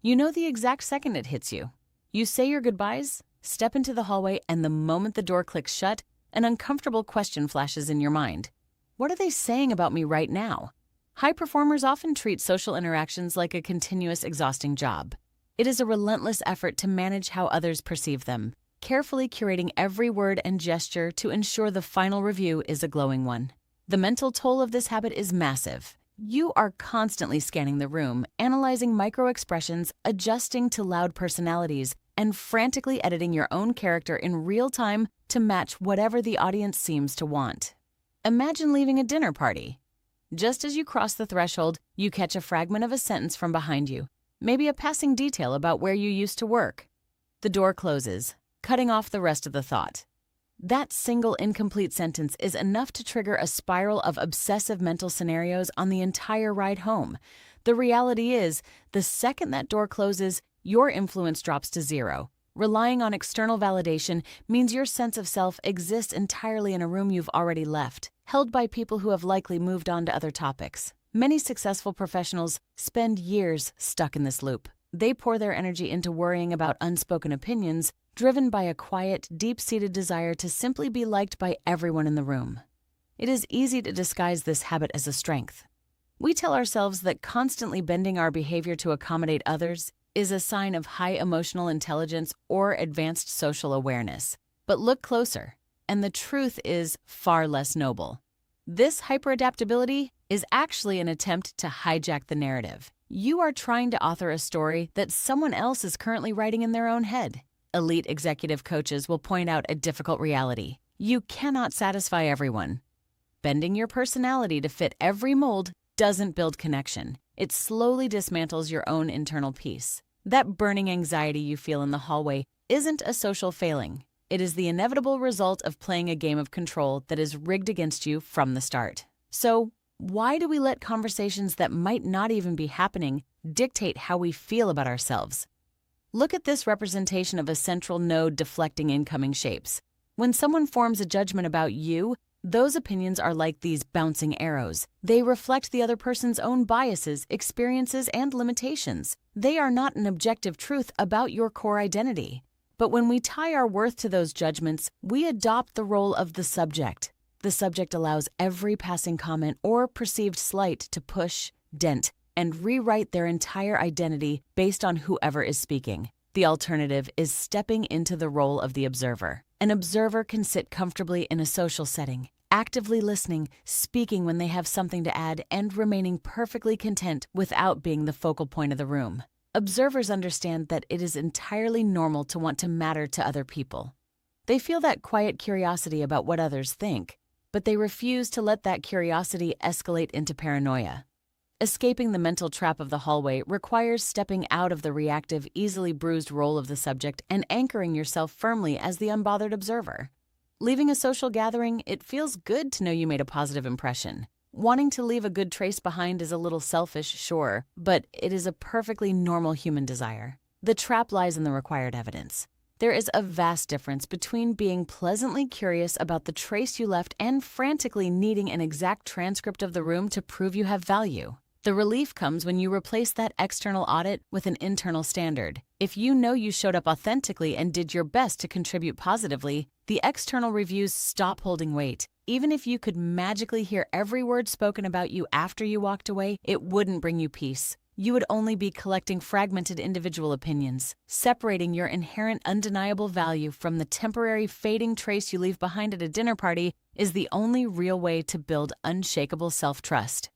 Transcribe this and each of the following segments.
You know the exact second it hits you. You say your goodbyes, step into the hallway, and the moment the door clicks shut, an uncomfortable question flashes in your mind. What are they saying about me right now? High performers often treat social interactions like a continuous, exhausting job. It is a relentless effort to manage how others perceive them, carefully curating every word and gesture to ensure the final review is a glowing one. The mental toll of this habit is massive. You are constantly scanning the room, analyzing micro-expressions, adjusting to loud personalities, and frantically editing your own character in real time to match whatever the audience seems to want. Imagine leaving a dinner party. Just as you cross the threshold, you catch a fragment of a sentence from behind you, maybe a passing detail about where you used to work. The door closes, cutting off the rest of the thought. That single incomplete sentence is enough to trigger a spiral of obsessive mental scenarios on the entire ride home. The reality is, the second that door closes, your influence drops to zero. Relying on external validation means your sense of self exists entirely in a room you've already left, held by people who have likely moved on to other topics. Many successful professionals spend years stuck in this loop. They pour their energy into worrying about unspoken opinions, driven by a quiet, deep-seated desire to simply be liked by everyone in the room. It is easy to disguise this habit as a strength. We tell ourselves that constantly bending our behavior to accommodate others is a sign of high emotional intelligence or advanced social awareness. But look closer, and the truth is far less noble. This hyperadaptability is actually an attempt to hijack the narrative. You are trying to author a story that someone else is currently writing in their own head. Elite executive coaches will point out a difficult reality. You cannot satisfy everyone. Bending your personality to fit every mold doesn't build connection. It slowly dismantles your own internal peace. That burning anxiety you feel in the hallway isn't a social failing. It is the inevitable result of playing a game of control that is rigged against you from the start. So, why do we let conversations that might not even be happening dictate how we feel about ourselves? Look at this representation of a central node deflecting incoming shapes. When someone forms a judgment about you, those opinions are like these bouncing arrows. They reflect the other person's own biases, experiences, and limitations. They are not an objective truth about your core identity. But when we tie our worth to those judgments, we adopt the role of the subject. The subject allows every passing comment or perceived slight to push, dent, and rewrite their entire identity based on whoever is speaking. The alternative is stepping into the role of the observer. An observer can sit comfortably in a social setting, actively listening, speaking when they have something to add, and remaining perfectly content without being the focal point of the room. Observers understand that it is entirely normal to want to matter to other people. They feel that quiet curiosity about what others think, but they refuse to let that curiosity escalate into paranoia. Escaping the mental trap of the hallway requires stepping out of the reactive, easily bruised role of the subject and anchoring yourself firmly as the unbothered observer. Leaving a social gathering, it feels good to know you made a positive impression. Wanting to leave a good trace behind is a little selfish, sure, but it is a perfectly normal human desire. The trap lies in the required evidence. There is a vast difference between being pleasantly curious about the trace you left and frantically needing an exact transcript of the room to prove you have value. The relief comes when you replace that external audit with an internal standard. If you know you showed up authentically and did your best to contribute positively, the external reviews stop holding weight. Even if you could magically hear every word spoken about you after you walked away, it wouldn't bring you peace. You would only be collecting fragmented individual opinions. Separating your inherent undeniable value from the temporary fading trace you leave behind at a dinner party is the only real way to build unshakable self-trust.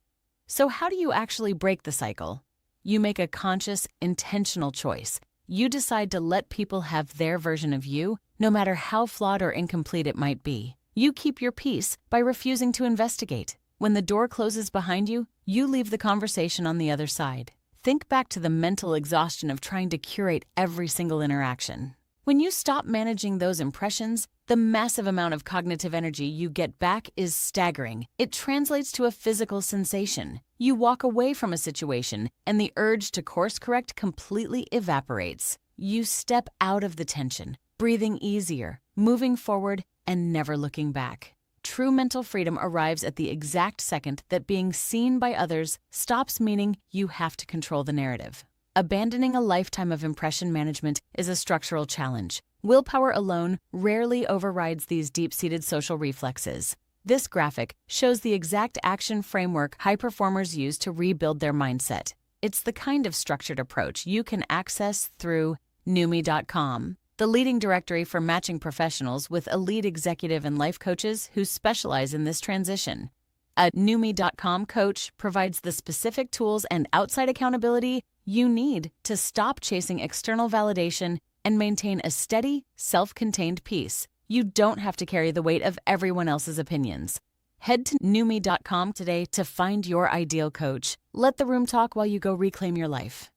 So how do you actually break the cycle? You make a conscious, intentional choice. You decide to let people have their version of you, no matter how flawed or incomplete it might be. You keep your peace by refusing to investigate. When the door closes behind you, you leave the conversation on the other side. Think back to the mental exhaustion of trying to curate every single interaction. When you stop managing those impressions, the massive amount of cognitive energy you get back is staggering. It translates to a physical sensation. You walk away from a situation, and the urge to course correct completely evaporates. You step out of the tension, breathing easier, moving forward, and never looking back. True mental freedom arrives at the exact second that being seen by others stops meaning you have to control the narrative. Abandoning a lifetime of impression management is a structural challenge. Willpower alone rarely overrides these deep-seated social reflexes. This graphic shows the exact action framework high performers use to rebuild their mindset. It's the kind of structured approach you can access through Noomii.com, the leading directory for matching professionals with elite executive and life coaches who specialize in this transition. A Noomii.com coach provides the specific tools and outside accountability you need to stop chasing external validation and maintain a steady, self-contained peace. You don't have to carry the weight of everyone else's opinions. Head to Noomii.com today to find your ideal coach. Let the room talk while you go reclaim your life.